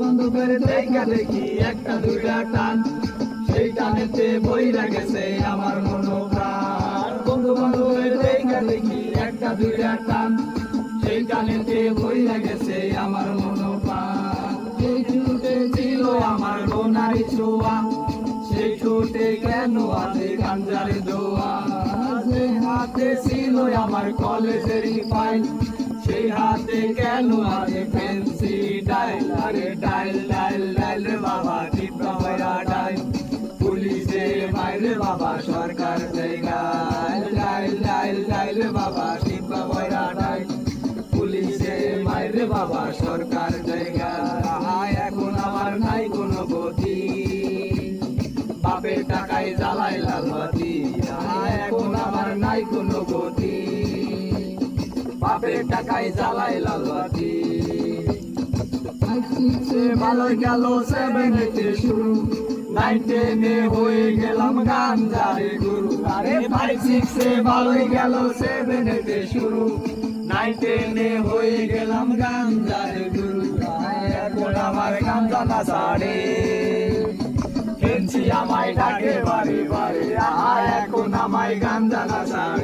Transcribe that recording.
বান্ধবের দেখা দেখি একটা দুইটা টান, সেই টানেতে বইরা গেছে আমার মনোপ্রাণ। বন্ধু বান্ধবের দেখা দেখি একটা দুইটা টান, সেই টানেতে বইরা গেছে আমার মনোপ্রাণ। সেই ছুটে ছিল আমার গোনারি ছোঁয়া, সেই ছুটে কেন আছে গাঞ্জারি দোয়া। যে হাতে ছিল আমার কলেজেরই ফাইল, সেই হাতে কেন আছে ফেন্সি ডাইল। আরে ডাইল ডাইল ডাইল রে বাবা টিপা ভরা ডাইল, পুলিশে মাইরে বাবা সরকার জায়গায়। ডাইল ডাইল ডাইল রে বাবা টিপা ভরা ডাইল, পুলিশে মাইরে বাবা সরকার জায়গায়। এখন আমার নাই কোনো গতি, বাপের টাকায় জ্বালাই লাল বাতি। এখন আমার নাই কোনো গতি, বাপের টাকায় জ্বালাই লাল বাতি। ভালোই গেল সেভেনেতে শুরু, 9 10 হয়ে গেলাম গাঞ্জারে গুরু। আরে 5 6 ভালোই গেল সেভেনেতে শুরু, 9 10 হয়ে গেলাম গাঞ্জারে গুরু। এখন আমার গাঞ্জা না ছাড়ে, ফেন্সি আমায় ডাকে বারে বারে। এখন আমায় গাঞ্জা না ছাড়ে।